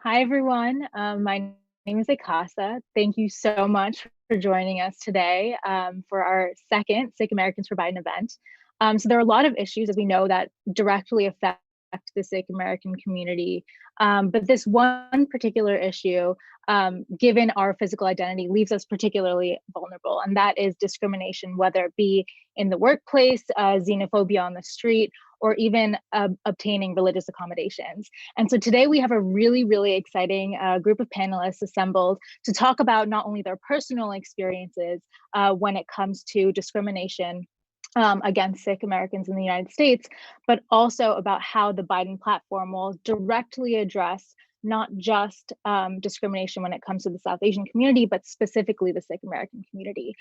Hi, everyone. My name is Akasa. Thank you so much for joining us today for our second Sikh Americans for Biden event. So there are a lot of issues, as we know, that directly affect the Sikh American community. But this one particular issue, given our physical identity, leaves us particularly vulnerable, and that is discrimination, whether it be in the workplace, xenophobia on the street, or even obtaining religious accommodations. And so today we have a really, really exciting group of panelists assembled to talk about not only their personal experiences when it comes to discrimination against Sikh Americans in the United States, but also about how the Biden platform will directly address not just discrimination when it comes to the South Asian community, but specifically the Sikh American community.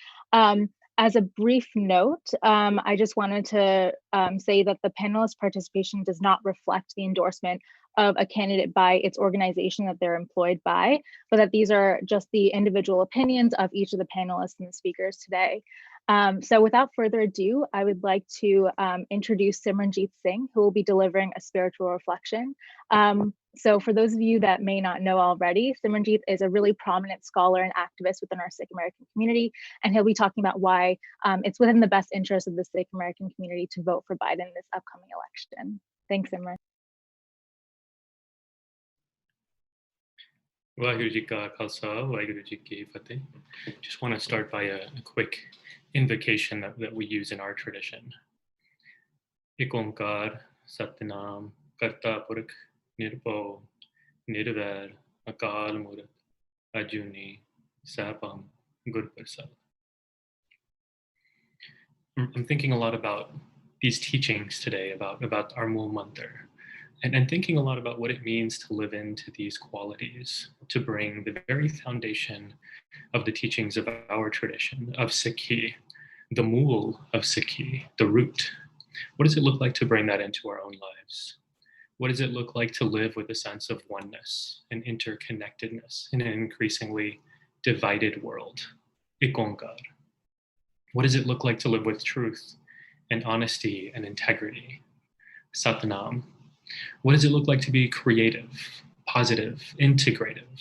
As a brief note, I just wanted to say that the panelist participation does not reflect the endorsement of a candidate by its organization that they're employed by, but that these are just the individual opinions of each of the panelists and the speakers today. So without further ado, I would like to introduce Simranjeet Singh, who will be delivering a spiritual reflection. So for those of you that may not know already, Simranjeet is a really prominent scholar and activist within our Sikh American community, and he'll be talking about why it's within the best interest of the Sikh American community to vote for Biden in this upcoming election. Thanks, Simran. Waheguru Ji Ka Khalsa, Waheguru Ji Ki Fateh. Just want to start by a quick invocation that we use in our tradition. Ik Onkar Satnam Karta Purakh Nirbhau Nirvair Akal Murth Ajuni Sahapam Gurpreet. I'm thinking a lot about these teachings today, about our Mool Mantra, and thinking a lot about what it means to live into these qualities, to bring the very foundation of the teachings of our tradition, of Sikhi, the mool of Sikhi, the root. What does it look like to bring that into our own lives? What does it look like to live with a sense of oneness and interconnectedness in an increasingly divided world? Ikonkar. What does it look like to live with truth and honesty and integrity? Satnam. What does it look like to be creative, positive, integrative?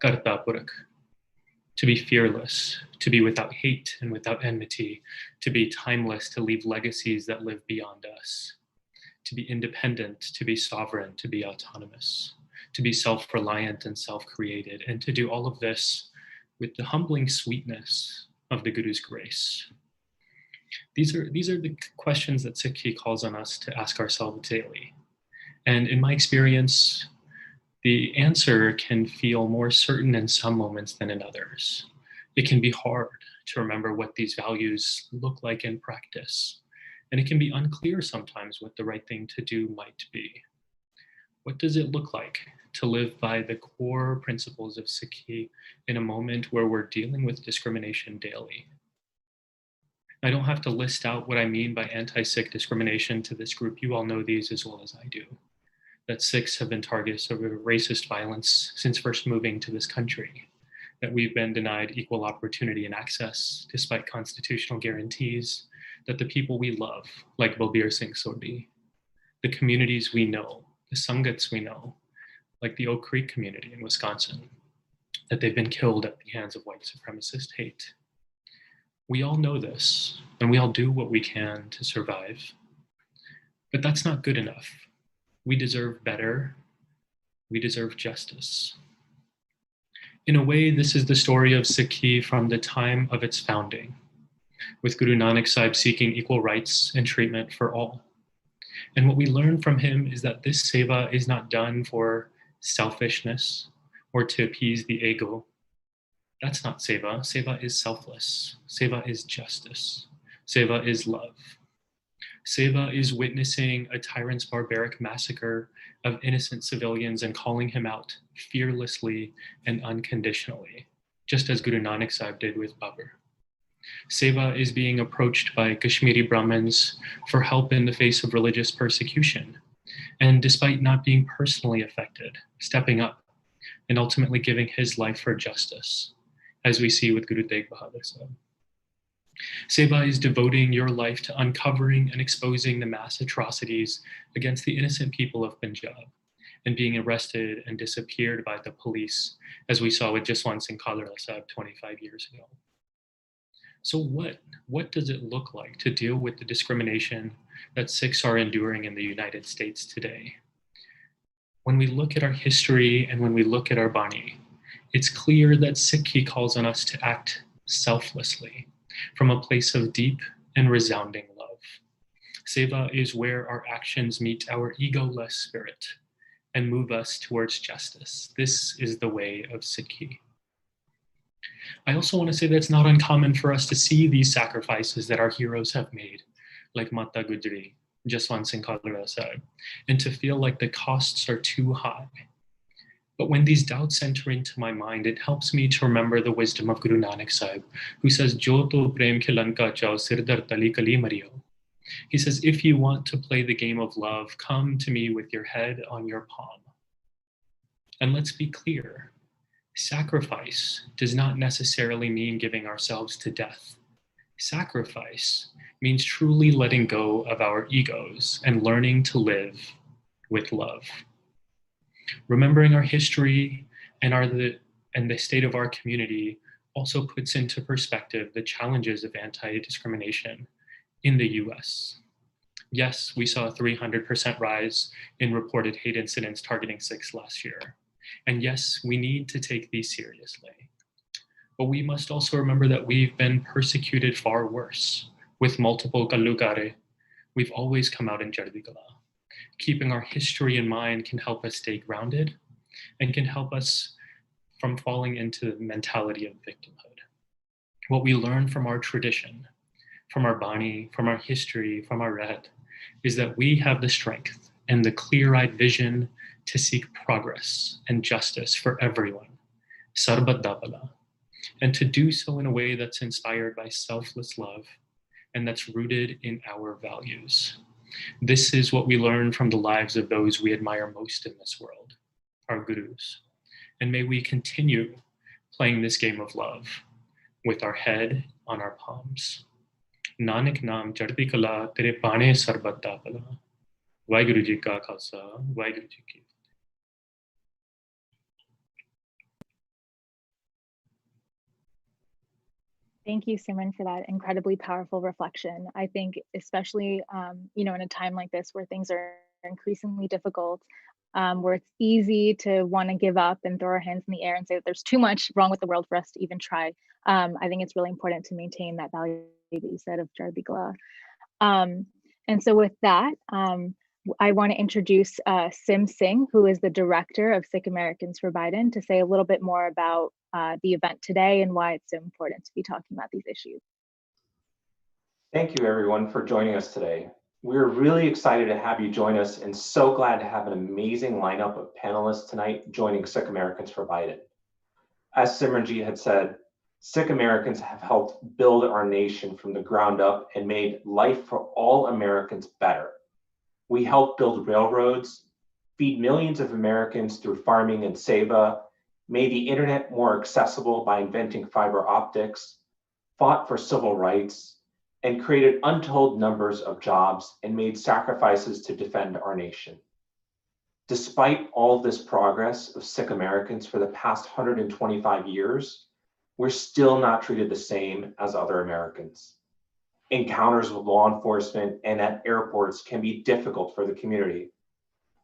Karta Purakh. To be fearless, to be without hate and without enmity, to be timeless, to leave legacies that live beyond us, to be independent, to be sovereign, to be autonomous, to be self-reliant and self-created, and to do all of this with the humbling sweetness of the Guru's grace. These are the questions that Sikhi calls on us to ask ourselves daily. And in my experience, the answer can feel more certain in some moments than in others. It can be hard to remember what these values look like in practice. And it can be unclear sometimes what the right thing to do might be. What does it look like to live by the core principles of Sikhi in a moment where we're dealing with discrimination daily? I don't have to list out what I mean by anti-Sikh discrimination to this group. You all know these as well as I do. That Sikhs have been targets of racist violence since first moving to this country, that we've been denied equal opportunity and access despite constitutional guarantees, that the people we love, like Balbir Singh Sodhi, the communities we know, the Sangats we know, like the Oak Creek community in Wisconsin, that they've been killed at the hands of white supremacist hate. We all know this, and we all do what we can to survive, but that's not good enough. We deserve better. We deserve justice. In a way, this is the story of Sikhi from the time of its founding, with Guru Nanak Sahib seeking equal rights and treatment for all. And what we learn from him is that this seva is not done for selfishness or to appease the ego. That's not seva. Seva is selfless. Seva is justice. Seva is love. Seva is witnessing a tyrant's barbaric massacre of innocent civilians and calling him out fearlessly and unconditionally, just as Guru Nanak Sahib did with Babur. Seva is being approached by Kashmiri Brahmins for help in the face of religious persecution, and despite not being personally affected, stepping up and ultimately giving his life for justice, as we see with Guru Tegh Bahadur Sahib. Seva is devoting your life to uncovering and exposing the mass atrocities against the innocent people of Punjab, and being arrested and disappeared by the police, as we saw with Jaswant Singh Kalra Sahib 25 years ago. So what does it look like to deal with the discrimination that Sikhs are enduring in the United States today? When we look at our history and when we look at our Bani, it's clear that Sikhi calls on us to act selflessly from a place of deep and resounding love. Seva is where our actions meet our egoless spirit and move us towards justice. This is the way of Sikhi. I also want to say that it's not uncommon for us to see these sacrifices that our heroes have made, like Mata Gujri, Jaswant Singh Kalra Sahib, and to feel like the costs are too high. But when these doubts enter into my mind, it helps me to remember the wisdom of Guru Nanak Sahib, who says, "Jo to prem khilan ka chao, sirdar tali kali mariyo." He says, if you want to play the game of love, come to me with your head on your palm. And let's be clear, sacrifice does not necessarily mean giving ourselves to death. Sacrifice means truly letting go of our egos and learning to live with love. Remembering our history and the state of our community also puts into perspective the challenges of anti-discrimination in the US. Yes, we saw a 300% rise in reported hate incidents targeting Sikhs last year. And yes, we need to take these seriously. But we must also remember that we've been persecuted far worse. With multiple Kallukare, we've always come out in Jardikala. Keeping our history in mind can help us stay grounded and can help us from falling into the mentality of victimhood. What we learn from our tradition, from our Bani, from our history, from our Red, is that we have the strength and the clear-eyed vision to seek progress and justice for everyone, Sarbat Dabala, and to do so in a way that's inspired by selfless love and that's rooted in our values. This is what we learn from the lives of those we admire most in this world, our gurus. And may we continue playing this game of love with our head on our palms. Nanak Naam Chaddi Kala Tere Bane Sarbat Dabala. Waheguru Ji Ka Khalsa, Waheguru Ji Ki. Thank you, Simran, for that incredibly powerful reflection. I think especially, in a time like this where things are increasingly difficult, where it's easy to want to give up and throw our hands in the air and say that there's too much wrong with the world for us to even try. I think it's really important to maintain that value that you said of Jarbigla. And so with that, I want to introduce Sim Singh, who is the director of Sikh Americans for Biden, to say a little bit more about the event today and why it's so important to be talking about these issues. Thank you, everyone, for joining us today. We're really excited to have you join us and so glad to have an amazing lineup of panelists tonight joining Sikh Americans for Biden. As Simranji had said, Sikh Americans have helped build our nation from the ground up and made life for all Americans better. We helped build railroads, feed millions of Americans through farming and Seva, made the internet more accessible by inventing fiber optics, fought for civil rights, and created untold numbers of jobs and made sacrifices to defend our nation. Despite all this progress of Sikh Americans for the past 125 years, we're still not treated the same as other Americans. Encounters with law enforcement and at airports can be difficult for the community.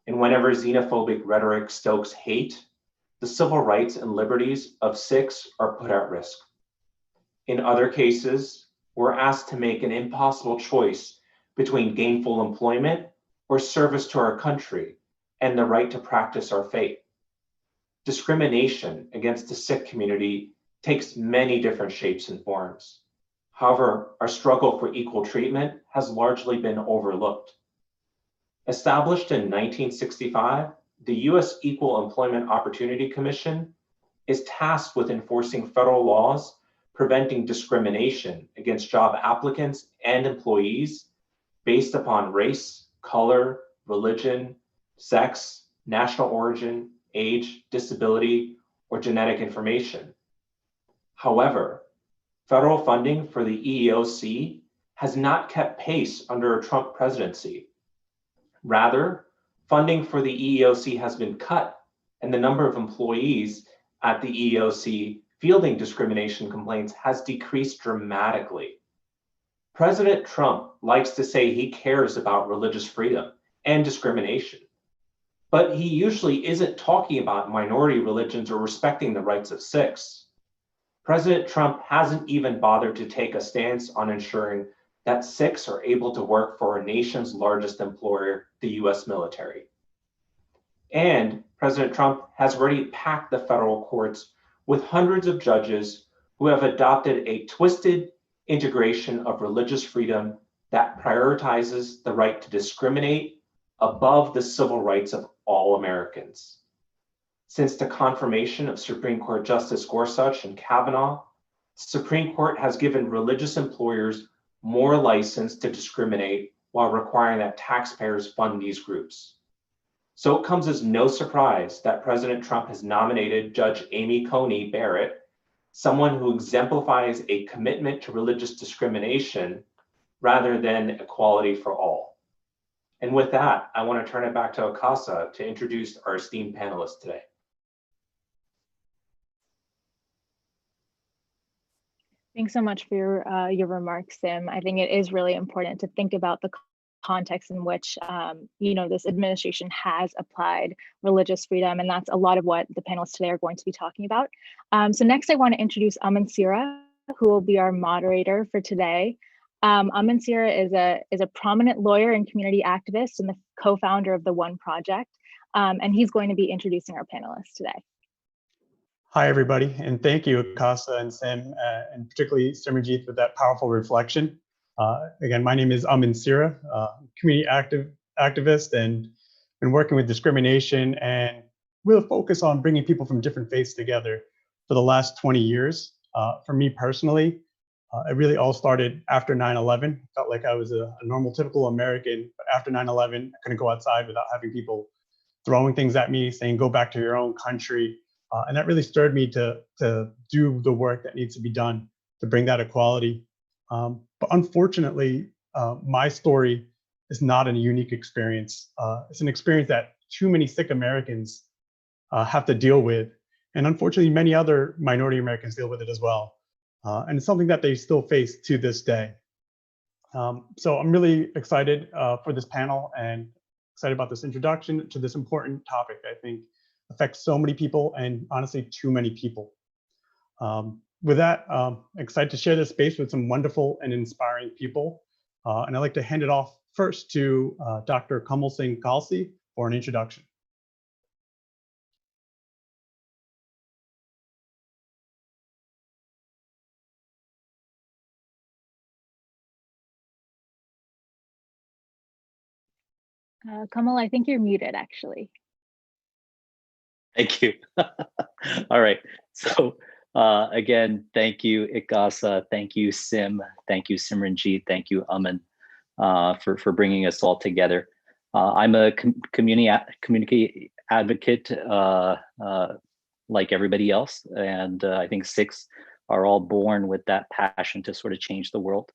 And whenever xenophobic rhetoric stokes hate, the civil rights and liberties of Sikhs are put at risk. In other cases, we're asked to make an impossible choice between gainful employment or service to our country and the right to practice our faith. Discrimination against the Sikh community takes many different shapes and forms. However, our struggle for equal treatment has largely been overlooked. Established in 1965, the U.S. Equal Employment Opportunity Commission is tasked with enforcing federal laws preventing discrimination against job applicants and employees based upon race, color, religion, sex, national origin, age, disability, or genetic information. However, federal funding for the EEOC has not kept pace under a Trump presidency. Rather, funding for the EEOC has been cut, and the number of employees at the EEOC fielding discrimination complaints has decreased dramatically. President Trump likes to say he cares about religious freedom and discrimination, but he usually isn't talking about minority religions or respecting the rights of Sikhs. President Trump hasn't even bothered to take a stance on ensuring that Sikhs are able to work for our nation's largest employer, the US military. And President Trump has already packed the federal courts with hundreds of judges who have adopted a twisted integration of religious freedom that prioritizes the right to discriminate above the civil rights of all Americans. Since the confirmation of Supreme Court Justice Gorsuch and Kavanaugh, the Supreme Court has given religious employers more license to discriminate while requiring that taxpayers fund these groups. So it comes as no surprise that President Trump has nominated Judge Amy Coney Barrett, someone who exemplifies a commitment to religious discrimination rather than equality for all. And with that, I want to turn it back to Akasa to introduce our esteemed panelists today. Thanks so much for your remarks, Sim. I think it is really important to think about the context in which this administration has applied religious freedom, and that's a lot of what the panelists today are going to be talking about. So next, I want to introduce Amman Seehra, who will be our moderator for today. Amman Seehra is a prominent lawyer and community activist and the co-founder of the One Project, and he's going to be introducing our panelists today. Hi, everybody, and thank you, Akasa and Sim, and particularly Simranjeet for that powerful reflection. Again, my name is Amman Seehra, community activist, and been working with discrimination and with a focus on bringing people from different faiths together for the last 20 years. For me personally, it really all started after 9/11. Felt like I was a normal, typical American, but after 9/11, I couldn't go outside without having people throwing things at me, saying, "Go back to your own country." And that really stirred me to do the work that needs to be done to bring that equality. But unfortunately, my story is not a unique experience. It's an experience that too many Sikh Americans have to deal with. And unfortunately, many other minority Americans deal with it as well. And it's something that they still face to this day. So I'm really excited for this panel and excited about this introduction to this important topic. I think affects so many people and honestly too many people. With that, excited to share this space with some wonderful and inspiring people. And I'd like to hand it off first to Dr. Kamal Singh Kalsi for an introduction. Kamal, I think you're muted, actually. Thank you. All right. So again, thank you, Ikasa. Thank you, Sim. Thank you, Simranjeet. Thank you, Amman, for bringing us all together. I'm a community advocate like everybody else. And I think Sikhs are all born with that passion to sort of change the world.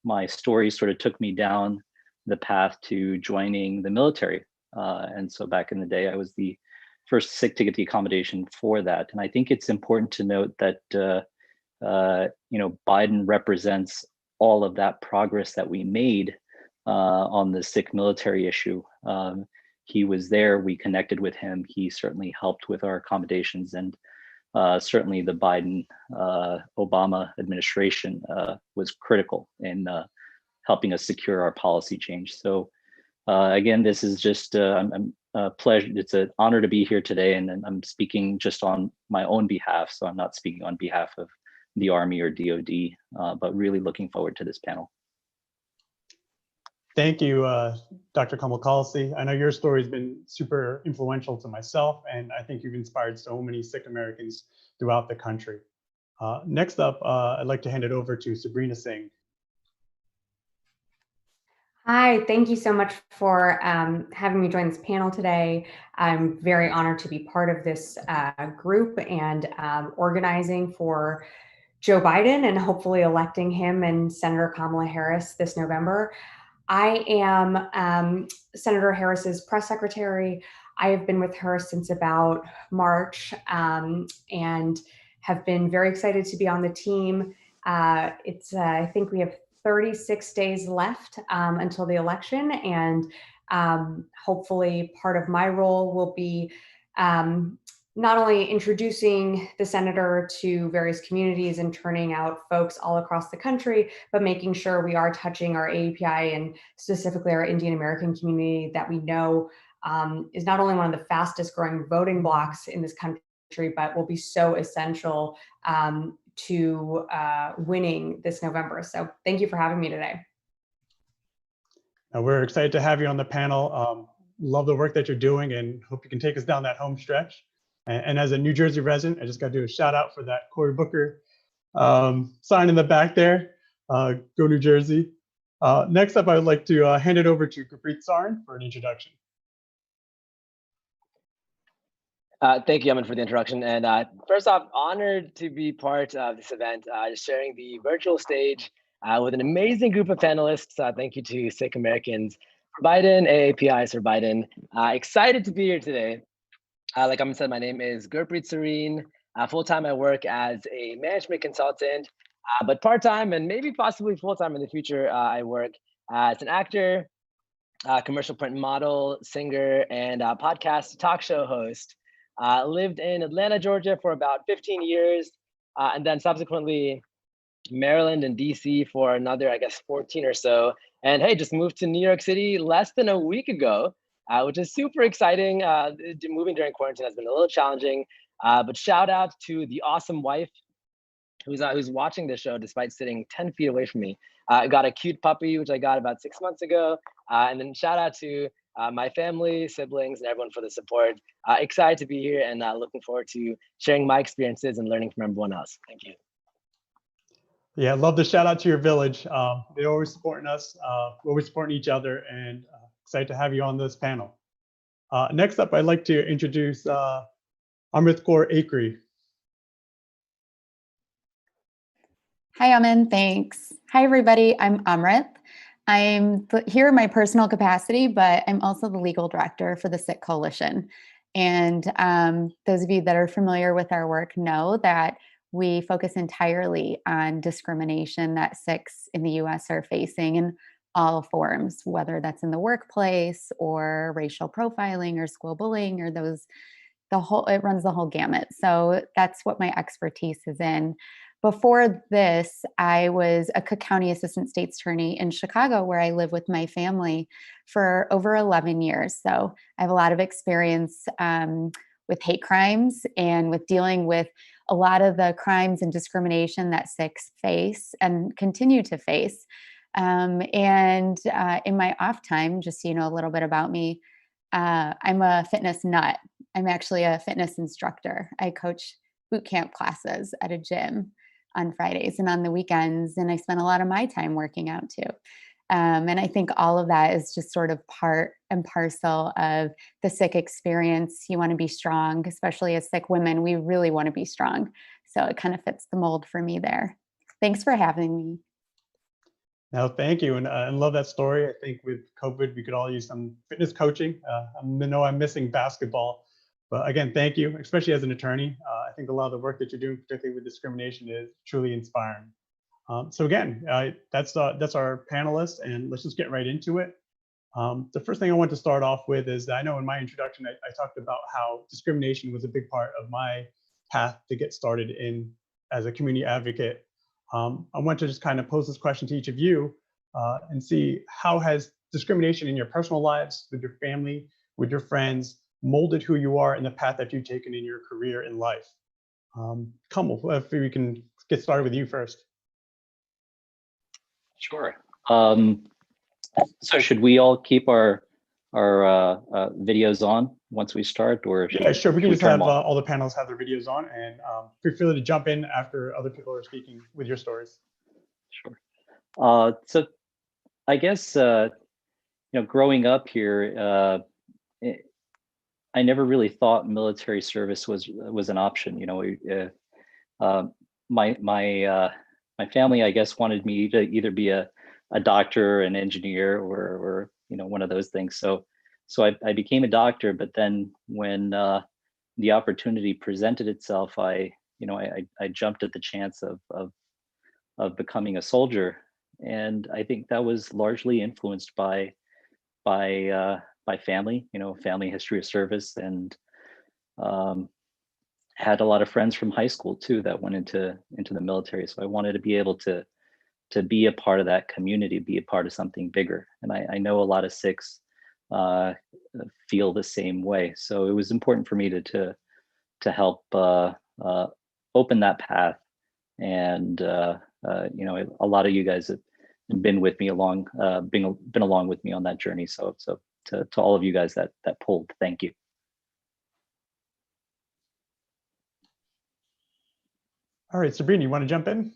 My story sort of took me down the path to joining the military. And so back in the day, I was the first Sikh to get the accommodation for that. And I think it's important to note that, Biden represents all of that progress that we made on the Sikh military issue. He was there, we connected with him. He certainly helped with our accommodations, and certainly the Biden Obama administration was critical in helping us secure our policy change. So again, this is just I'm a pleasure. It's an honor to be here today, and I'm speaking just on my own behalf. So I'm not speaking on behalf of the Army or DoD, but really looking forward to this panel. Thank you, Dr. Kamal Kalsi. I know your story has been super influential to myself, and I think you've inspired so many Sikh Americans throughout the country. Next up, I'd like to hand it over to Sabrina Singh. Hi, thank you so much for having me join this panel today. I'm very honored to be part of this group and organizing for Joe Biden and hopefully electing him and Senator Kamala Harris this November. I am Senator Harris's press secretary. I have been with her since about March and have been very excited to be on the team. I think we have 36 days left until the election, and hopefully part of my role will be not only introducing the senator to various communities and turning out folks all across the country, but making sure we are touching our AAPI and specifically our Indian American community that we know is not only one of the fastest growing voting blocks in this country, but will be so essential to winning this November. So thank you for having me today. We're excited to have you on the panel. Love the work that you're doing and hope you can take us down that home stretch. And as a New Jersey resident, I just got to do a shout out for that Cory Booker sign in the back there. Go New Jersey. Next up, I would like to hand it over to Gurpreet Sarin for an introduction. Thank you, Amman, for the introduction. And first off, honored to be part of this event, sharing the virtual stage with an amazing group of panelists. Thank you to Sikh Americans for Biden, AAPIs for Biden. Excited to be here today. Like Amman said, my name is Gurpreet Sarin. Full-time, I work as a management consultant, but part-time and maybe possibly full-time in the future, I work as an actor, commercial print model, singer, and podcast talk show host. Lived in Atlanta, Georgia for about 15 years, and then subsequently Maryland and DC for another, I guess, 14 or so. And hey, just moved to New York City less than a week ago, which is super exciting. Moving during quarantine has been a little challenging, but shout out to the awesome wife who's watching this show despite sitting 10 feet away from me. I got a cute puppy, which I got about 6 months ago. And then shout out to my family, siblings, and everyone for the support. Excited to be here and looking forward to sharing my experiences and learning from everyone else. Thank you. Yeah, love the shout out to your village. They're always supporting us, we're always supporting each other, and excited to have you on this panel. Next up, I'd like to introduce Amrith Kaur Aakre. Hi, Amman, thanks. Hi, everybody, I'm Amrith. I'm here in my personal capacity, but I'm also the legal director for the Sikh Coalition. And those of you that are familiar with our work know that we focus entirely on discrimination that Sikhs in the US are facing in all forms, whether that's in the workplace or racial profiling or school bullying or it runs the whole gamut. So that's what my expertise is in. Before this, I was a Cook County Assistant State's Attorney in Chicago, where I live with my family for over 11 years. So I have a lot of experience with hate crimes and with dealing with a lot of the crimes and discrimination that Sikhs face and continue to face. And in my off time, just so you know a little bit about me, I'm a fitness nut. I'm actually a fitness instructor. I coach boot camp classes at a gym on Fridays and on the weekends, and I spend a lot of my time working out too. And I think all of that is just sort of part and parcel of the Sikh experience. You want to be strong, especially as Sikh women, we really want to be strong. So it kind of fits the mold for me there. Thanks for having me. No, thank you. And I love that story. I think with COVID, we could all use some fitness coaching. I know I'm missing basketball, but again, thank you, especially as an attorney. I think a lot of the work that you're doing, particularly with discrimination, is truly inspiring. So again, that's our panelists, and let's just get right into it. The first thing I want to start off with is I know in my introduction, I talked about how discrimination was a big part of my path to get started in as a community advocate. I want to just kind of pose this question to each of you and see, how has discrimination in your personal lives, with your family, with your friends, molded who you are and the path that you've taken in your career in life? Kamal, if we can get started with you first. Sure. So should we all keep our videos on once we start, or yeah, sure. We can just have all the panels have their videos on, and feel free to jump in after other people are speaking with your stories. Sure. So I guess growing up here, I never really thought military service was an option. My family, I guess, wanted me to either be a a doctor, an engineer, or one of those things. So I became a doctor, but then when the opportunity presented itself, I jumped at the chance of becoming a soldier, and I think that was largely influenced by family, family history of service, and had a lot of friends from high school too that went into the military. So I wanted to be able to be a part of that community, be a part of something bigger. And I know a lot of Sikhs feel the same way. So it was important for me to help open that path. And a lot of you guys have been with me been along with me on that journey. So to all of you guys that pulled, thank you. All right, Sabrina, you want to jump in?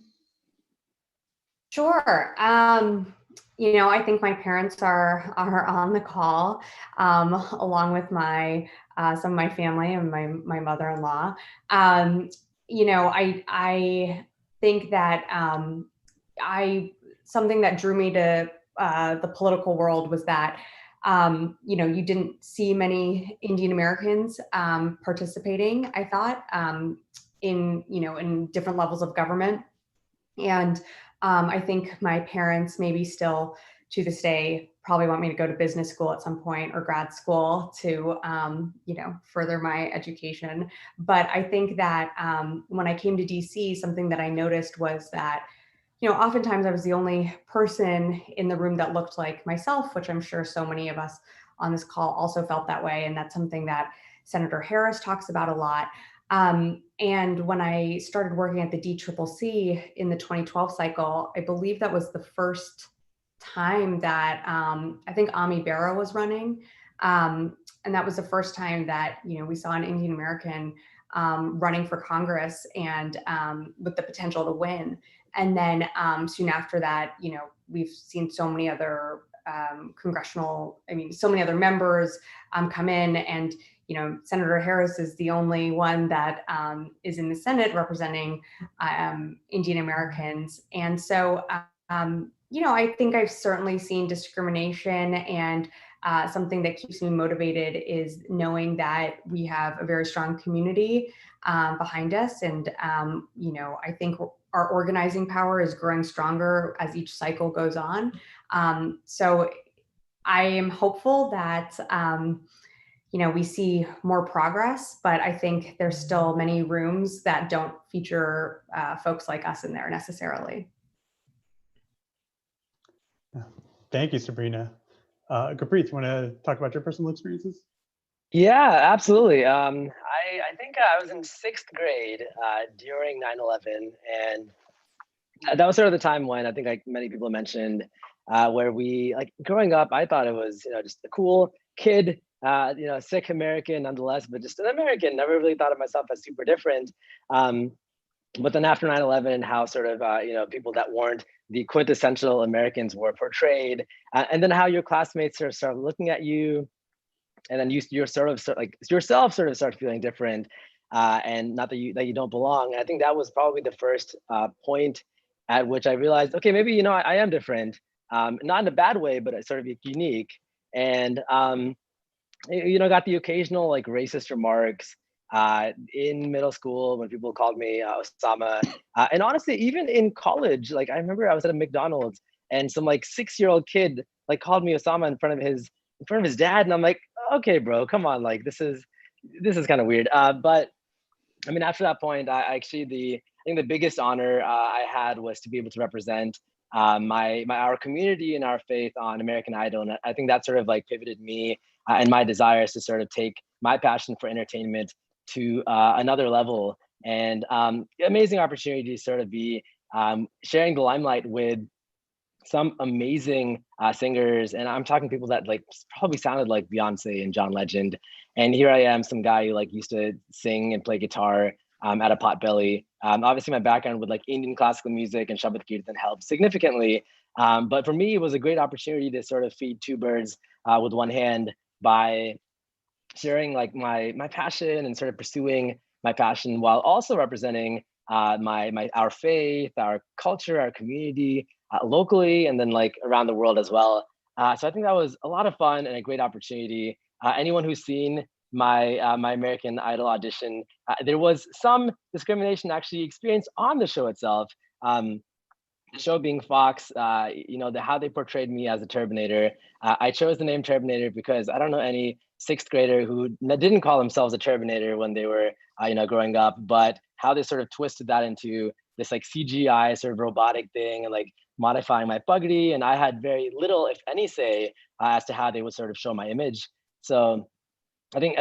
Sure. I think my parents are on the call, along with some of my family and my mother-in-law. I think that something that drew me to the political world was that you didn't see many Indian Americans participating, I thought, in different levels of government. And I think my parents maybe still to this day probably want me to go to business school at some point or grad school to, further my education. But I think that when I came to DC, something that I noticed was that, oftentimes I was the only person in the room that looked like myself, which I'm sure so many of us on this call also felt that way. And that's something that Senator Harris talks about a lot. And when I started working at the DCCC in the 2012 cycle, I believe that was the first time that I think Ami Bera was running. And that was the first time that, we saw an Indian American running for Congress and with the potential to win. And then soon after that, we've seen so many other so many other members come in, and Senator Harris is the only one that is in the Senate representing Indian Americans. And so, I think I've certainly seen discrimination, and something that keeps me motivated is knowing that we have a very strong community behind us. And, I think our organizing power is growing stronger as each cycle goes on. So I am hopeful that, we see more progress, but I think there's still many rooms that don't feature folks like us in there necessarily. Thank you, Sabrina. Gurpreet, you want to talk about your personal experiences? Yeah, absolutely. I think I was in 6th grade during 9/11, and that was sort of the time when I think, like many people mentioned, where we, like, growing up, I thought it was, just a cool kid, Sikh American nonetheless, but just an American. Never really thought of myself as super different. But then after 9/11 and how sort of, people that weren't the quintessential Americans were portrayed, and then how your classmates sort of started looking at you, and then you're sort of like yourself sort of start feeling different, and not that you don't belong. And I think that was probably the first point at which I realized, okay, maybe I am different, not in a bad way, but sort of unique. And got the occasional like racist remarks in middle school when people called me Osama, and honestly, even in college, like I remember I was at a McDonald's and some like 6-year-old kid like called me Osama in front of his dad, and I'm like, okay, bro, come on, like this is kind of weird. But I mean, after that point, I think the biggest honor I had was to be able to represent our community and our faith on American Idol, and I think that sort of like pivoted me and my desires to sort of take my passion for entertainment to another level. And amazing opportunity to sort of be sharing the limelight with some amazing singers, and I'm talking people that like probably sounded like Beyonce and John Legend. And here I am, some guy who like used to sing and play guitar at a potbelly. Obviously, my background with like Indian classical music and Shabad Kirtan helped significantly. But for me, it was a great opportunity to sort of feed two birds with one hand by sharing like my passion and sort of pursuing my passion while also representing our faith, our culture, our community, locally, and then like around the world as well. So I think that was a lot of fun and a great opportunity. Anyone who's seen my my American Idol audition, there was some discrimination actually experienced on the show itself. The show being Fox, you know, how they portrayed me as a Turbinator. I chose the name Turbinator because I don't know any sixth grader who didn't call themselves a Turbinator when they were, you know, growing up, but how they sort of twisted that into this like CGI sort of robotic thing and like modifying my pugady. And I had very little, if any, say as to how they would sort of show my image. So I think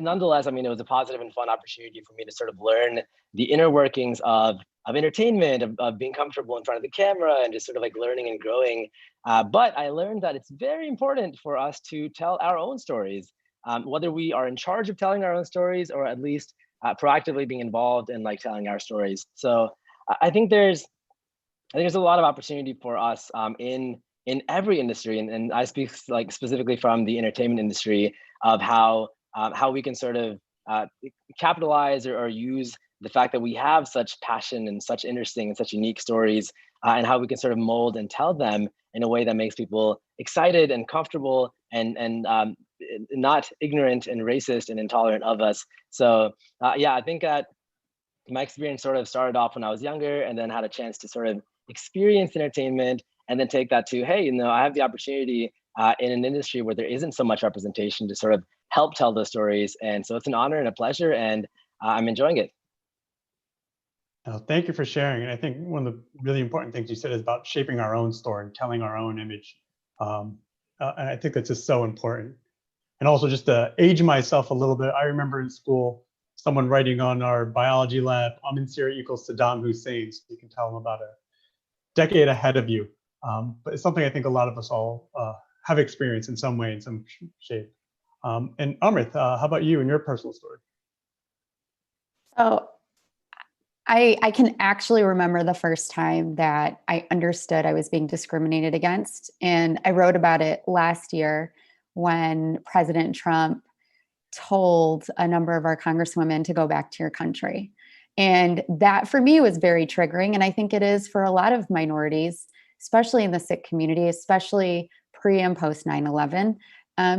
nonetheless, I mean, it was a positive and fun opportunity for me to sort of learn the inner workings of entertainment, of being comfortable in front of the camera and just sort of like learning and growing. But I learned that it's very important for us to tell our own stories, whether we are in charge of telling our own stories or at least proactively being involved in like telling our stories. So I think there's a lot of opportunity for us in every industry, and I speak like specifically from the entertainment industry of how we can sort of capitalize or use the fact that we have such passion and such interesting and such unique stories, and how we can sort of mold and tell them in a way that makes people excited and comfortable and not ignorant and racist and intolerant of us. So yeah, I think that my experience sort of started off when I was younger, and then had a chance to sort of experience entertainment, and then take that to, hey, you know, I have the opportunity in an industry where there isn't so much representation to sort of help tell those stories. And so it's an honor and a pleasure, and I'm enjoying it. Thank you for sharing. And I think one of the really important things you said is about shaping our own story, telling our own image. And I think that's just so important. And also, just to age myself a little bit, I remember in school, someone writing on our biology lab, Amman Seehra equals Saddam Hussein. So you can tell them about a decade ahead of you. But it's something I think a lot of us all have experienced in some way, in some shape. And Amrith, how about you and your personal story? So I can actually remember the first time that I understood I was being discriminated against. And I wrote about it last year when President Trump told a number of our congresswomen to go back to your country. And that for me was very triggering. And I think it is for a lot of minorities, especially in the Sikh community, especially pre and post 9/11,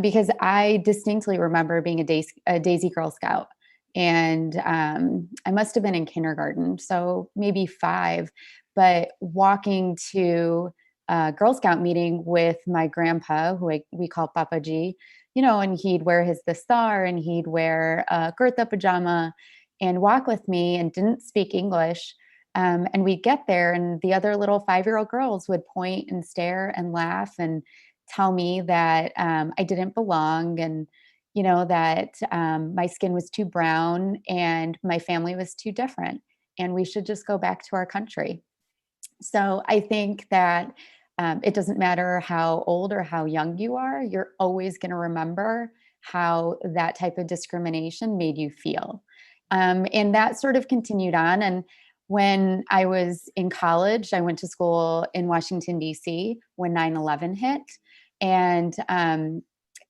because I distinctly remember being a Daisy Girl Scout. And I must have been in kindergarten, so maybe 5, but walking to a Girl Scout meeting with my grandpa, who we call Papa Ji, you know, and he'd wear his dastar and he'd wear a kurta pajama and walk with me and didn't speak English. And we'd get there and the other little 5-year-old girls would point and stare and laugh and tell me that I didn't belong, and you know, that my skin was too brown and my family was too different and we should just go back to our country. So I think that it doesn't matter how old or how young you are, you're always going to remember how that type of discrimination made you feel. And that sort of continued on. And when I was in college, I went to school in Washington, D.C. when 9/11 hit, and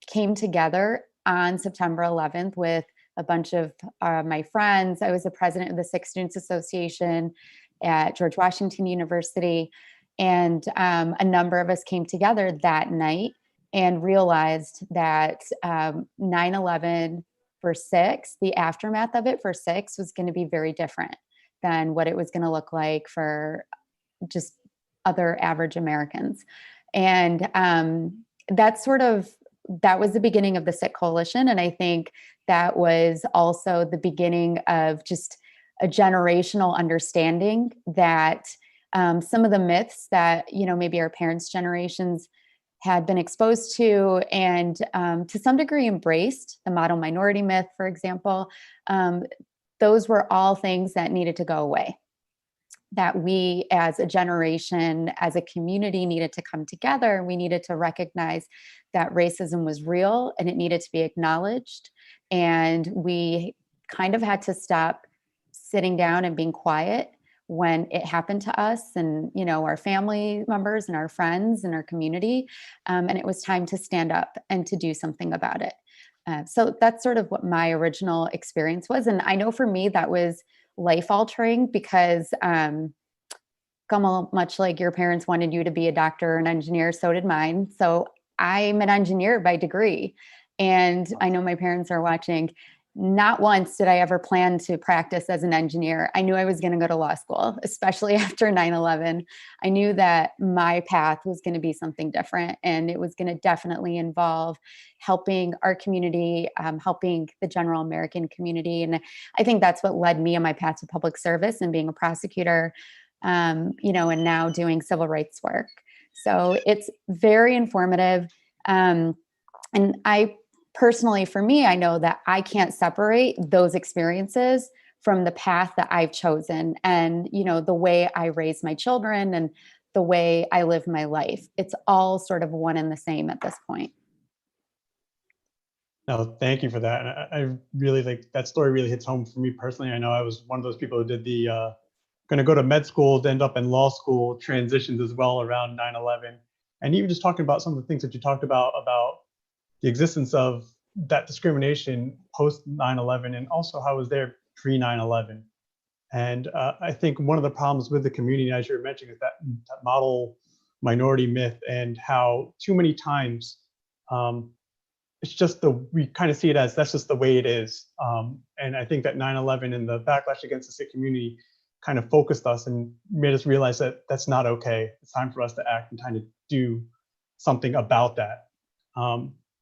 came together on September 11th with a bunch of my friends. I was the president of the Sikh Students Association at George Washington University. And a number of us came together that night and realized that 9/11 for Sikhs, the aftermath of it for Sikhs was going to be very different than what it was going to look like for just other average Americans. And that was the beginning of the Sikh Coalition. And I think that was also the beginning of just a generational understanding that some of the myths that, you know, maybe our parents' generations had been exposed to and to some degree embraced, the model minority myth, for example, those were all things that needed to go away. That we as a generation, as a community needed to come together. We needed to recognize that racism was real and it needed to be acknowledged. And we kind of had to stop sitting down and being quiet when it happened to us and, you know, our family members and our friends and our community. And it was time to stand up and to do something about it. So that's sort of what my original experience was. And I know for me, that was life altering because Kamal, much like your parents wanted you to be a doctor or an engineer, so did mine. So I'm an engineer by degree. And I know my parents are watching. Not once did I ever plan to practice as an engineer. I knew I was going to go to law school, especially after 9/11. I knew that my path was going to be something different, and it was going to definitely involve helping our community, helping the general American community. And I think that's what led me on my path to public service and being a prosecutor, and now doing civil rights work. So it's very informative. And I personally, for me, I know that I can't separate those experiences from the path that I've chosen and, the way I raise my children and the way I live my life. It's all sort of one and the same at this point. No, thank you for that. And I really think that story really hits home for me personally. I know I was one of those people who did the going to go to med school to end up in law school transitions as well around 9/11. And even just talking about some of the things that you talked about the existence of that discrimination post 9/11 and also how it was there pre 9/11. And I think one of the problems with the community, as you were mentioning, is that model minority myth and how too many times it's just we kind of see it as that's just the way it is. And I think that 9/11 and the backlash against the Sikh community kind of focused us and made us realize that that's not okay. It's time for us to act and kind of do something about that.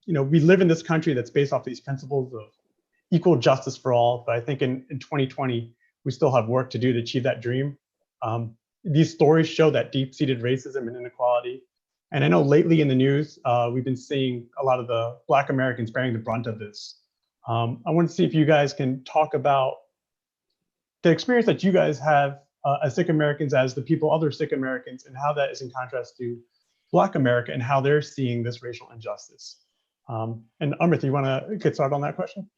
We live in this country that's based off these principles of equal justice for all, but I think in 2020, we still have work to do to achieve that dream. These stories show that deep-seated racism and inequality. And I know lately in the news, we've been seeing a lot of the Black Americans bearing the brunt of this. I want to see if you guys can talk about the experience that you guys have as Sikh Americans, as the people, other Sikh Americans, and how that is in contrast to Black America and how they're seeing this racial injustice. And Amrith, you want to get started on that question?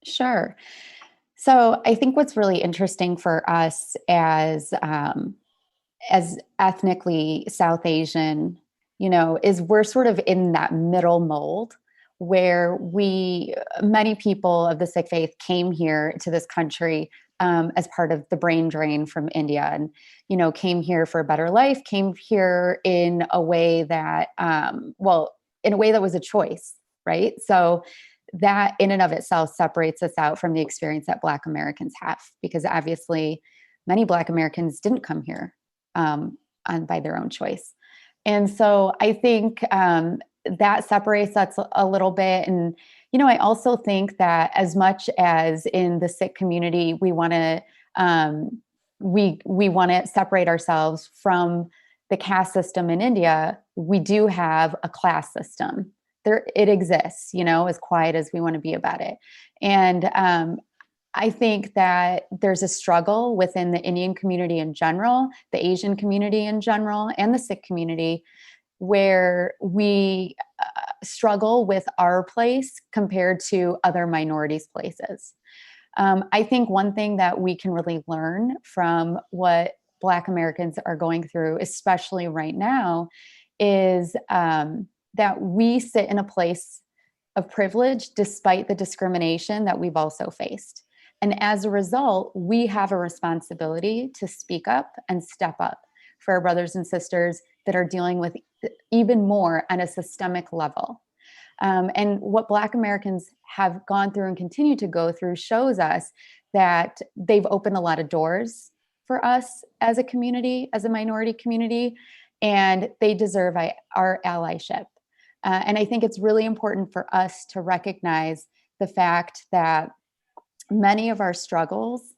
Sure. So I think what's really interesting for us as ethnically South Asian, is we're sort of in that middle mold where many people of the Sikh faith came here to this country as part of the brain drain from India and, came here for a better life, came here in a way that, in a way that was a choice, right? So that in and of itself separates us out from the experience that Black Americans have, because obviously many Black Americans didn't come here by their own choice. And so I think that separates us a little bit. And, I also think that as much as in the Sikh community, we want to we want to separate ourselves from the caste system in India, we do have a class system. It exists, as quiet as we want to be about it. And I think that there's a struggle within the Indian community in general, the Asian community in general, and the Sikh community, where we struggle with our place compared to other minorities' places. I think one thing that we can really learn from what Black Americans are going through, especially right now, is that we sit in a place of privilege despite the discrimination that we've also faced. And as a result, we have a responsibility to speak up and step up for our brothers and sisters that are dealing with even more on a systemic level. And what Black Americans have gone through and continue to go through shows us that they've opened a lot of doors for us as a community, as a minority community, and they deserve our allyship. And I think it's really important for us to recognize the fact that many of our struggles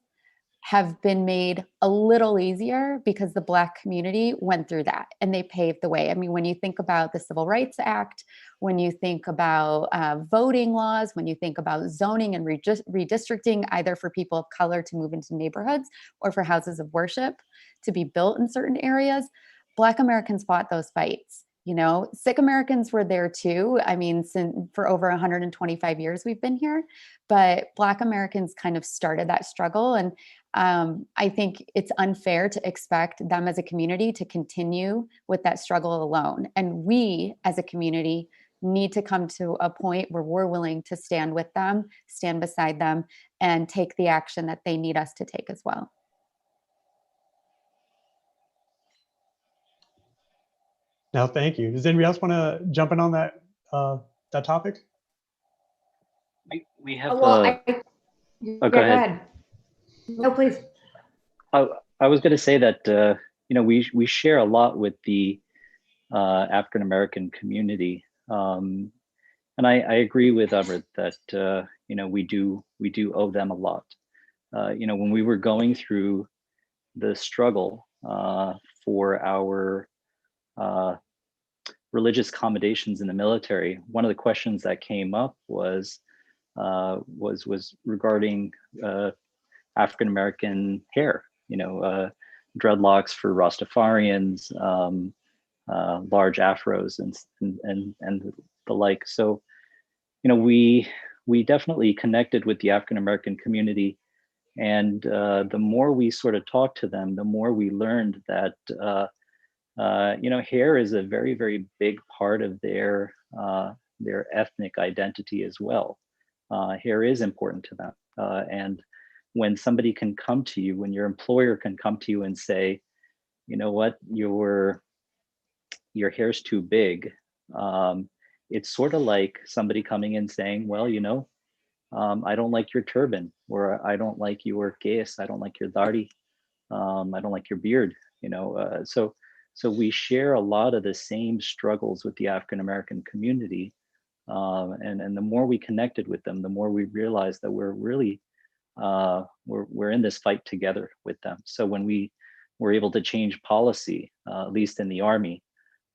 have been made a little easier because the Black community went through that and they paved the way. I mean, when you think about the Civil Rights Act, when you think about voting laws, when you think about zoning and redistricting, either for people of color to move into neighborhoods or for houses of worship to be built in certain areas, Black Americans fought those fights. Sikh Americans were there too. I mean, for over 125 years we've been here, but Black Americans kind of started that struggle. And I think it's unfair to expect them as a community to continue with that struggle alone. And we as a community need to come to a point where we're willing to stand with them, stand beside them, and take the action that they need us to take as well. Now, thank you. Does anybody else want to jump in on that topic? We have. Oh, well, oh, yeah, go ahead. No, please. I was going to say that you know, we share a lot with the African American community, and I agree with Amrith that you know, we do owe them a lot. You know, when we were going through the struggle for our religious accommodations in the military, one of the questions that came up was regarding African American hair. You know, dreadlocks for Rastafarians, large afros, and the like. So, you know, we definitely connected with the African American community, and the more we sort of talked to them, the more we learned that you know, hair is a very, very big part of their ethnic identity as well. Hair is important to them, and when somebody can come to you, when your employer can come to you and say, you know what, your hair's too big, it's sort of like somebody coming in saying, well, you know, I don't like your turban, or I don't like your kees, I don't like your dari, I don't like your beard, you know. So we share a lot of the same struggles with the African American community, and the more we connected with them, the more we realized that we're really we're in this fight together with them. So when we were able to change policy, at least in the Army,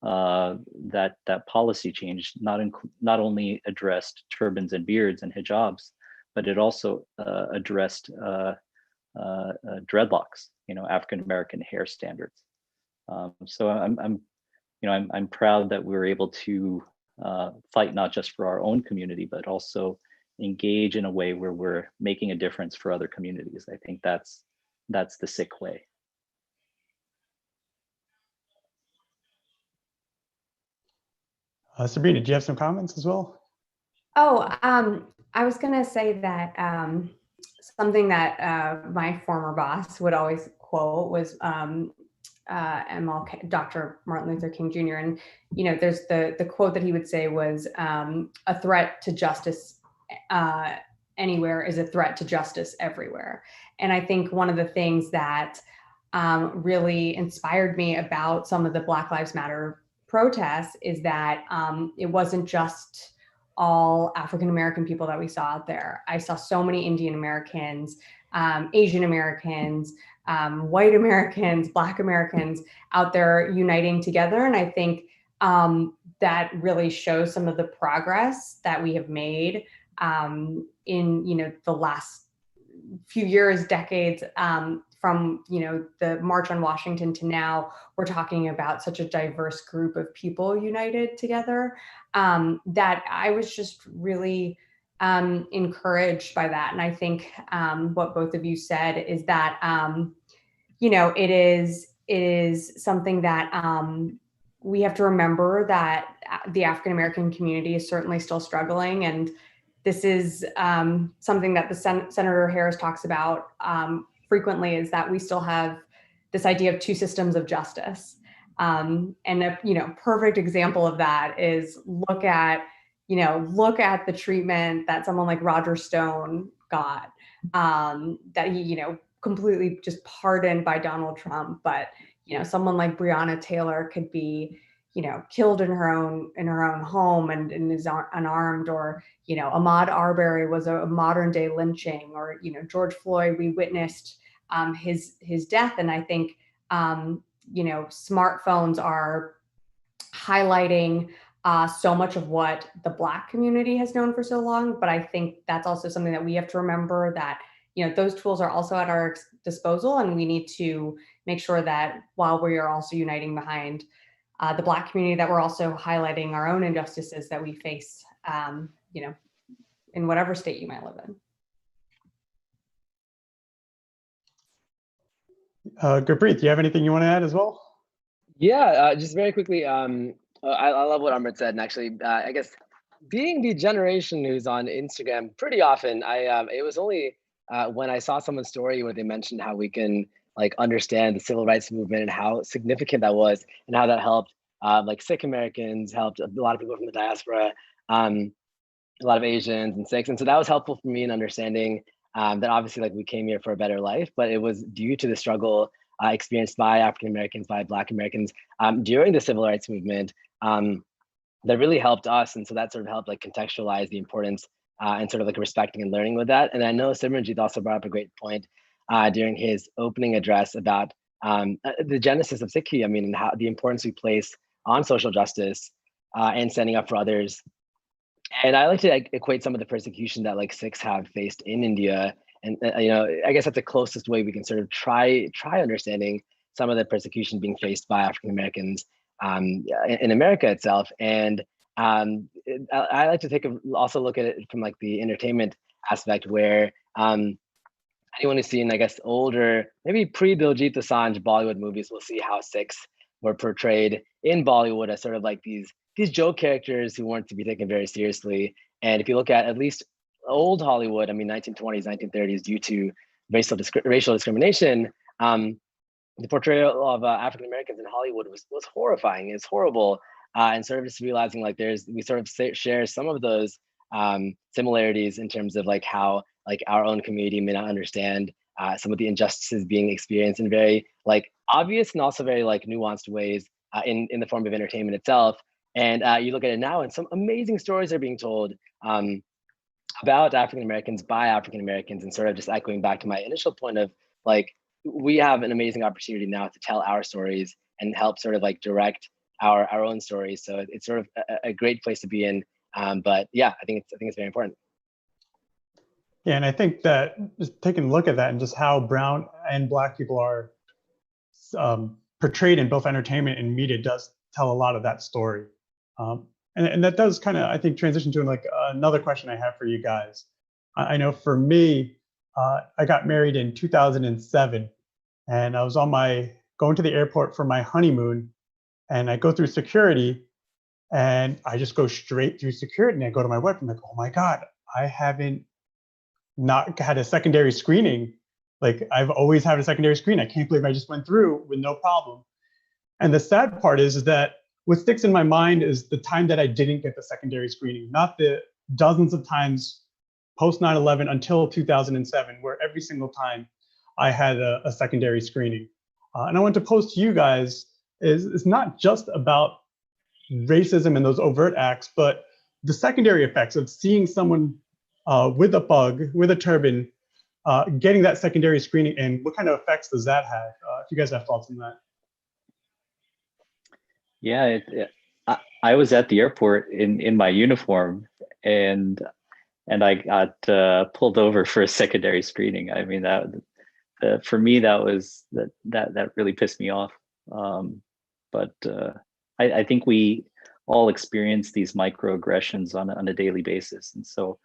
that policy change not only addressed turbans and beards and hijabs, but it also addressed dreadlocks, you know, African American hair standards. So I'm proud that we were able to fight not just for our own community, but also engage in a way where we're making a difference for other communities. I think that's the Sikh way. Sabrina, do you have some comments as well? Oh, I was going to say that something that my former boss would always quote was Dr. Martin Luther King Jr. And, you know, there's the quote that he would say was, a threat to justice anywhere is a threat to justice everywhere. And I think one of the things that really inspired me about some of the Black Lives Matter protests is that it wasn't just all African American people that we saw out there. I saw so many Indian Americans, Asian Americans, white Americans, Black Americans out there uniting together. And I think that really shows some of the progress that we have made in, you know, the last few years, decades, from, you know, the March on Washington to now. We're talking about such a diverse group of people united together, that I was just really encouraged by that. And I think what both of you said is that, you know, it is something that we have to remember that the African American community is certainly still struggling. And this is something that the Senator Harris talks about frequently, is that we still have this idea of two systems of justice. And a, you know, perfect example of that is look at the treatment that someone like Roger Stone got, that he, you know, completely just pardoned by Donald Trump. But, you know, someone like Breonna Taylor could be, you know, killed in her own home and is unarmed, or, you know, Ahmaud Arbery was a modern day lynching, or, you know, George Floyd, we witnessed his death. And I think, you know, smartphones are highlighting so much of what the Black community has known for so long. But I think that's also something that we have to remember, that, you know, those tools are also at our disposal, and we need to make sure that while we are also uniting behind the Black community, that we're also highlighting our own injustices that we face, you know, in whatever state you might live in. Gurpreet, do you have anything you want to add as well? Yeah, just very quickly, I love what Amrith said, and actually, I guess being the generation who's on Instagram pretty often, it was only when I saw someone's story where they mentioned how we can like understand the civil rights movement and how significant that was, and how that helped like Sikh Americans, helped a lot of people from the diaspora, a lot of Asians and Sikhs, and so that was helpful for me in understanding that obviously like we came here for a better life, but it was due to the struggle experienced by African Americans, by Black Americans during the civil rights movement. That really helped us, and so that sort of helped like contextualize the importance and sort of like respecting and learning with that. And I know Simranjit also brought up a great point during his opening address about the genesis of Sikhi. I mean, and how the importance we place on social justice and standing up for others. And I like to like, equate some of the persecution that like Sikhs have faced in India, and you know, I guess that's the closest way we can sort of try understanding some of the persecution being faced by African Americans in America itself. And I like to also look at it from like the entertainment aspect, where anyone who's seen, I guess, older, maybe pre-Diljit Dosanjh Bollywood movies will see how Sikhs were portrayed in Bollywood as sort of like these joke characters who weren't to be taken very seriously. And if you look at least old Hollywood, I mean, 1920s, 1930s, due to racial discrimination, the portrayal of African Americans in Hollywood was horrifying. It's horrible, and sort of just realizing like we sort of share some of those similarities in terms of like how like our own community may not understand some of the injustices being experienced in very like obvious and also very like nuanced ways in the form of entertainment itself. And you look at it now, and some amazing stories are being told about African Americans by African Americans, and sort of just echoing back to my initial point of like, we have an amazing opportunity now to tell our stories and help sort of like direct our own stories. So it's sort of a great place to be in. But yeah, I think it's very important. Yeah, and I think that just taking a look at that and just how brown and Black people are portrayed in both entertainment and media does tell a lot of that story. And that does kind of, I think, transition to like another question I have for you guys. I know for me, I got married in 2007, and I was going to the airport for my honeymoon, and I go through security, and I just go straight through security, and I go to my wife, I'm like, oh my God, I haven't not had a secondary screening. Like, I've always had a secondary screen. I can't believe I just went through with no problem. And the sad part is that what sticks in my mind is the time that I didn't get the secondary screening, not the dozens of times post 9/11 until 2007, where every single time I had a secondary screening. And I want to pose to you guys is not just about racism and those overt acts, but the secondary effects of seeing someone with a bug, with a turban, getting that secondary screening, and what kind of effects does that have? If you guys have thoughts on that. Yeah, I was at the airport in my uniform, and I got pulled over for a secondary screening. I mean, that for me, that really pissed me off. But I think we all experience these microaggressions on a daily basis, and so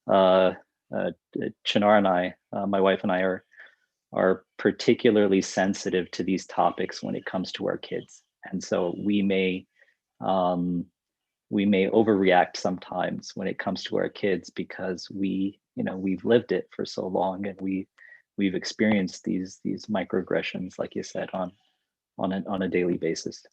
Chinar and I, my wife and I, are particularly sensitive to these topics when it comes to our kids. And so we may overreact sometimes when it comes to our kids, because we've lived it for so long, and we've experienced these microaggressions, like you said, on a daily basis.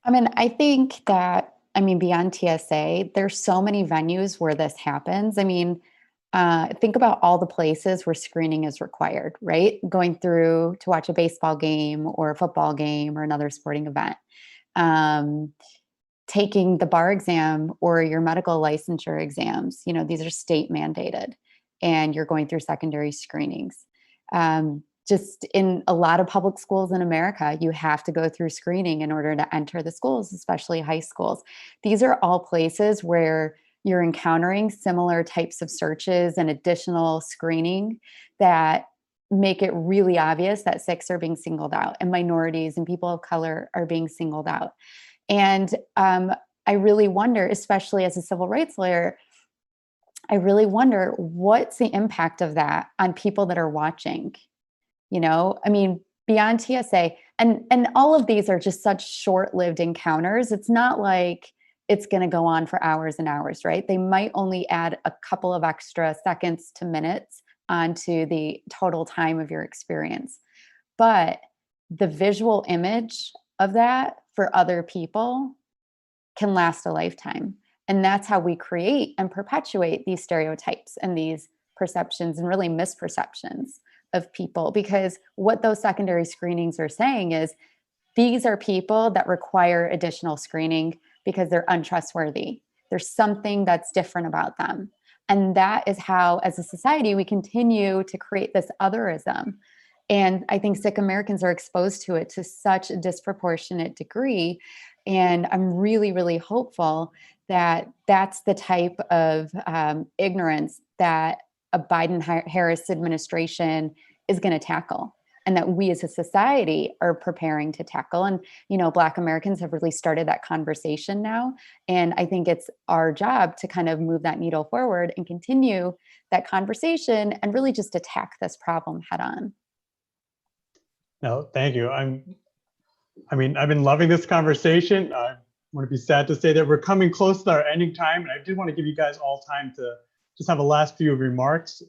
I mean, I think that, beyond TSA, there's so many venues where this happens. I mean, think about all the places where screening is required, right? Going through to watch a baseball game or a football game or another sporting event. Taking the bar exam or your medical licensure exams, these are state mandated, and you're going through secondary screenings. Just in a lot of public schools in America, you have to go through screening in order to enter the schools, especially high schools. These are all places where you're encountering similar types of searches and additional screening that make it really obvious that Sikhs are being singled out, and minorities and people of color are being singled out. And I really wonder, especially as a civil rights lawyer, I really wonder what's the impact of that on people that are watching. beyond TSA, and all of these are just such short-lived encounters. It's not like it's going to go on for hours and hours, right? They might only add a couple of extra seconds to minutes onto the total time of your experience. But the visual image of that for other people can last a lifetime. And that's how we create and perpetuate these stereotypes and these perceptions and really misperceptions of people. Because what those secondary screenings are saying is these are people that require additional screening because they're untrustworthy. There's something that's different about them. And that is how, as a society, we continue to create this otherism. And I think Sikh Americans are exposed to it to such a disproportionate degree. And I'm really, really hopeful that that's the type of ignorance that a Biden-Harris administration is going to tackle, and that we as a society are preparing to tackle. And, you know, Black Americans have really started that conversation now. And I think it's our job to kind of move that needle forward and continue that conversation and really just attack this problem head on. No, thank you. I mean, I've been loving this conversation. I want to be sad to say that we're coming close to our ending time. And I did want to give you guys all time to just have a last few remarks.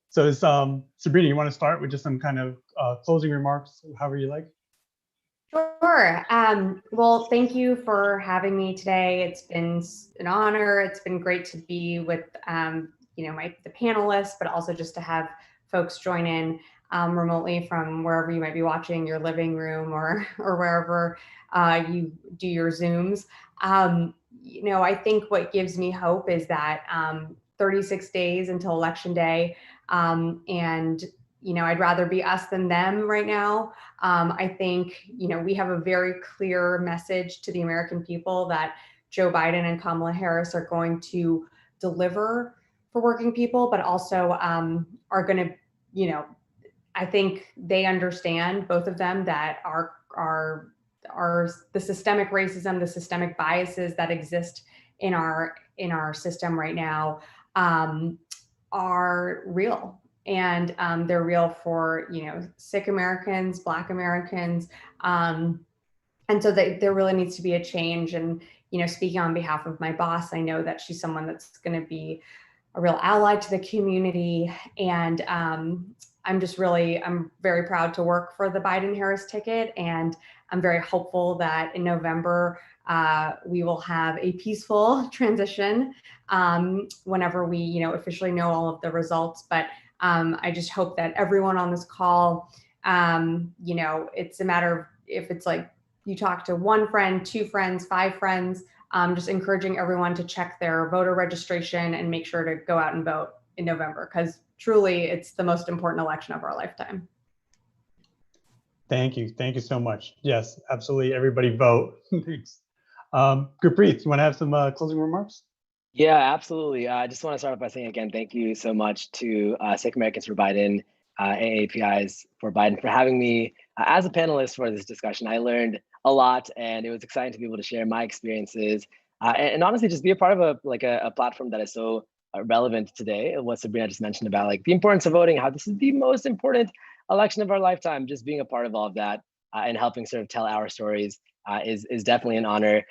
So is, Sabrina, you want to start with just some kind of closing remarks, however you like? Sure. Well, thank you for having me today. It's been an honor. It's been great to be with, you know, the panelists, but also just to have folks join in remotely from wherever you might be watching, your living room or wherever you do your Zooms. You know, I think what gives me hope is that 36 days until Election Day, and, you know, I'd rather be us than them right now. I think, you know, we have a very clear message to the American people that Joe Biden and Kamala Harris are going to deliver for working people, but also are going to, you know, I think they understand, both of them, that the systemic racism, the systemic biases that exist in our system right now are real. And they're real for, you know, Sikh Americans, Black Americans. And so there really needs to be a change. And, you know, speaking on behalf of my boss, I know that she's someone that's going to be a real ally to the community. And I'm very proud to work for the Biden-Harris ticket. And I'm very hopeful that in November, we will have a peaceful transition whenever we, you know, officially know all of the results. But I just hope that everyone on this call, you know, it's a matter of if it's like you talk to one friend, 2 friends, 5 friends, just encouraging everyone to check their voter registration and make sure to go out and vote in November, because truly it's the most important election of our lifetime. Thank you. Thank you so much. Yes, absolutely. Everybody vote. Thanks. Gurpreet, you want to have some closing remarks? Yeah, absolutely. I just want to start off by saying again, thank you so much to Sikh Americans for Biden, AAPIs for Biden, for having me as a panelist for this discussion. I learned a lot, and it was exciting to be able to share my experiences and honestly just be a part of a platform that is so relevant today. What Sabrina just mentioned about like the importance of voting, how this is the most important election of our lifetime. Just being a part of all of that and helping sort of tell our stories is definitely an honor.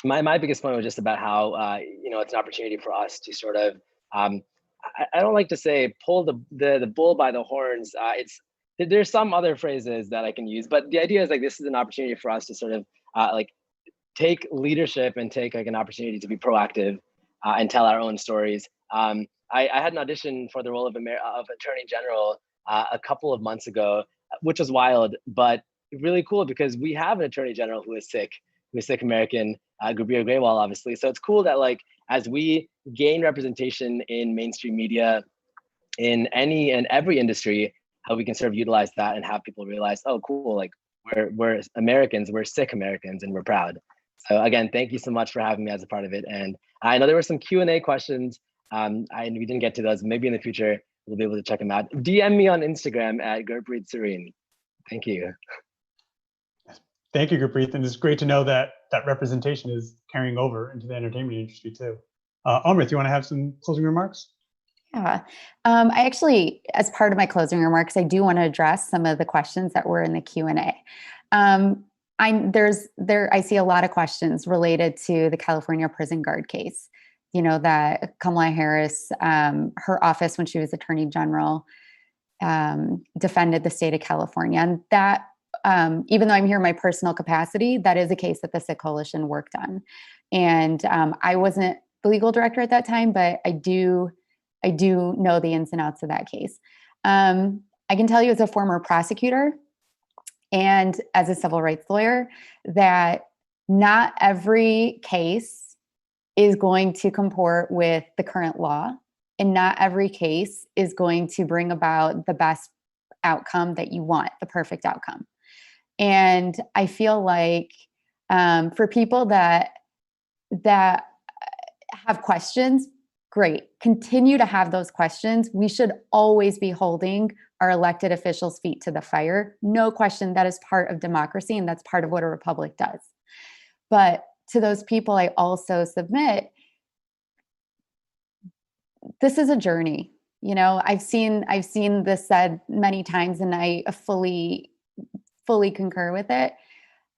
My biggest point was just about how you know, it's an opportunity for us to sort of I don't like to say pull the bull by the horns. There's some other phrases that I can use, but the idea is like this is an opportunity for us to sort of like take leadership and take like an opportunity to be proactive and tell our own stories. I had an audition for the role of Attorney General a couple of months ago, which was wild, but really cool because we have an Attorney General who is Sikh American, Gurpreet Sarin, obviously. So it's cool that like as we gain representation in mainstream media, in any and every industry, how we can sort of utilize that and have people realize, oh, cool, like we're Americans, we're Sikh Americans, and we're proud. So again, thank you so much for having me as a part of it. And I know there were some Q&A questions. We didn't get to those. Maybe in the future, we'll be able to check them out. DM me on Instagram at Gurpreet Sarin. Thank you. Thank you, Gurpreet. And it's great to know that that representation is carrying over into the entertainment industry too. Amrith, you want to have some closing remarks? Yeah, I actually, as part of my closing remarks, I do want to address some of the questions that were in the Q&A. I see a lot of questions related to the California prison guard case. You know, that Kamala Harris, her office when she was Attorney General, defended the state of California, and that even though I'm here in my personal capacity, that is a case that the Sikh Coalition worked on, and I wasn't the legal director at that time, but I do know the ins and outs of that case. I can tell you as a former prosecutor and as a civil rights lawyer that not every case is going to comport with the current law, and not every case is going to bring about the best outcome that you want, the perfect outcome. And I feel like for people that have questions, great. Continue to have those questions. We should always be holding our elected officials' feet to the fire. No question, that is part of democracy, and that's part of what a republic does. But to those people, I also submit, this is a journey. You know, I've seen this said many times, and I fully concur with it.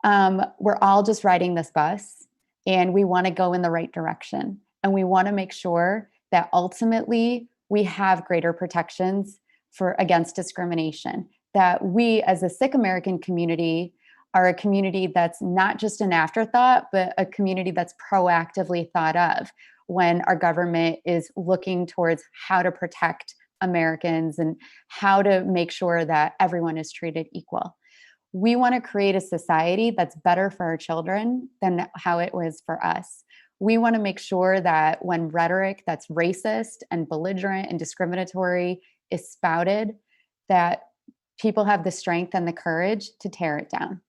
We're all just riding this bus, and we want to go in the right direction. And we want to make sure that ultimately we have greater protections against discrimination, that we as a Sikh American community are a community that's not just an afterthought, but a community that's proactively thought of when our government is looking towards how to protect Americans and how to make sure that everyone is treated equal. We want to create a society that's better for our children than how it was for us. We want to make sure that when rhetoric that's racist and belligerent and discriminatory is spouted, that people have the strength and the courage to tear it down.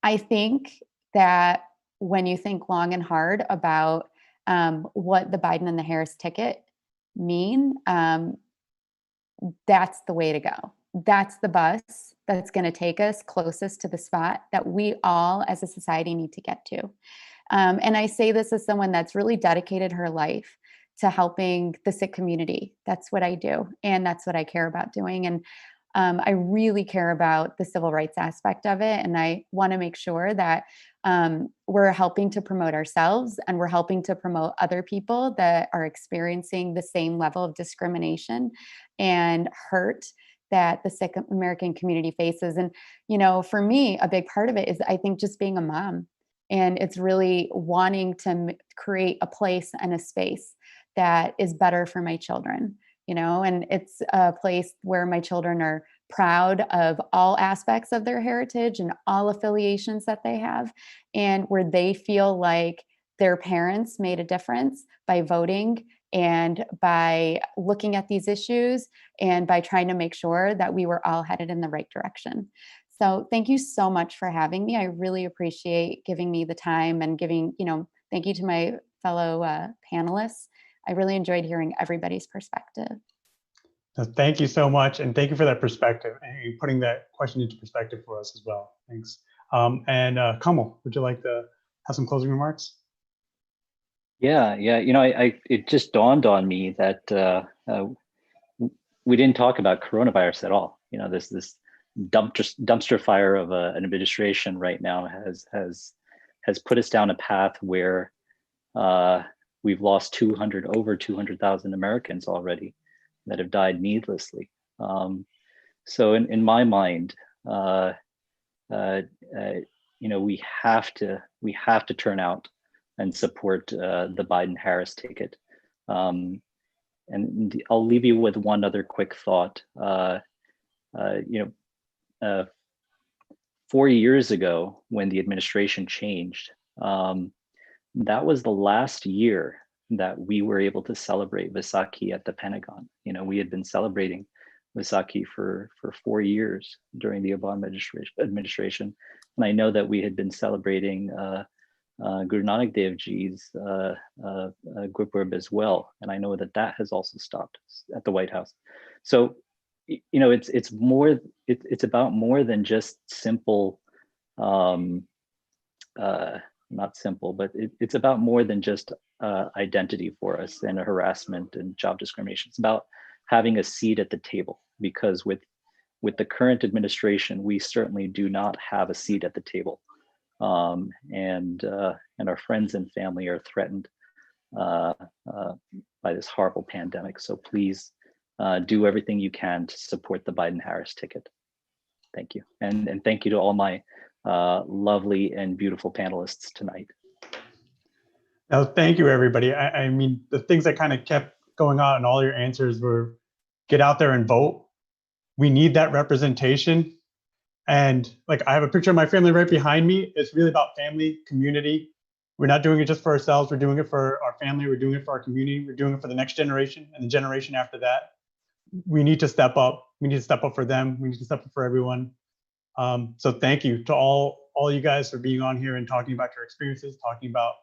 I think that when you think long and hard about what the Biden and the Harris ticket mean, that's the way to go. That's the bus that's going to take us closest to the spot that we all as a society need to get to. And I say this as someone that's really dedicated her life to helping the Sikh community. That's what I do. And that's what I care about doing. And I really care about the civil rights aspect of it. And I want to make sure that we're helping to promote ourselves, and we're helping to promote other people that are experiencing the same level of discrimination and hurt that the Sikh American community faces. And, you know, for me, a big part of it is, I think, just being a mom. And it's really wanting to create a place and a space that is better for my children, you know, and it's a place where my children are proud of all aspects of their heritage and all affiliations that they have, and where they feel like their parents made a difference by voting and by looking at these issues and by trying to make sure that we were all headed in the right direction. So thank you so much for having me. I really appreciate giving me the time and giving, you know, thank you to my fellow panelists. I really enjoyed hearing everybody's perspective. Thank you so much. And thank you for that perspective and putting that question into perspective for us as well. Thanks. And Kamal, would you like to have some closing remarks? Yeah. You know, it just dawned on me that we didn't talk about coronavirus at all. You know, this dumpster fire of an administration right now has put us down a path where we've lost over 200,000 Americans already that have died needlessly. So in my mind, you know, we have to turn out and support the Biden-Harris ticket. And I'll leave you with one other quick thought. You know, 4 years ago, when the administration changed, that was the last year that we were able to celebrate Vaisakhi at the Pentagon. You know, we had been celebrating Vaisakhi for 4 years during the Obama administration. And I know that we had been celebrating Guru Nanak Dev Ji's Gurpurab as well. And I know that has also stopped at the White House. So, you know, it's about more than just simple, not simple, but it's about more than just identity for us and a harassment and job discrimination. It's about having a seat at the table, because with the current administration, we certainly do not have a seat at the table. And our friends and family are threatened by this horrible pandemic. So please do everything you can to support the Biden-Harris ticket. Thank you. And thank you to all my lovely and beautiful panelists tonight. No, thank you, everybody. I mean, the things that kind of kept going on and all your answers were get out there and vote. We need that representation. And like, I have a picture of my family right behind me. It's really about family, community. We're not doing it just for ourselves. We're doing it for our family. We're doing it for our community. We're doing it for the next generation and the generation after that. We need to step up. We need to step up for them. We need to step up for everyone. So thank you to all you guys for being on here and talking about your experiences, talking about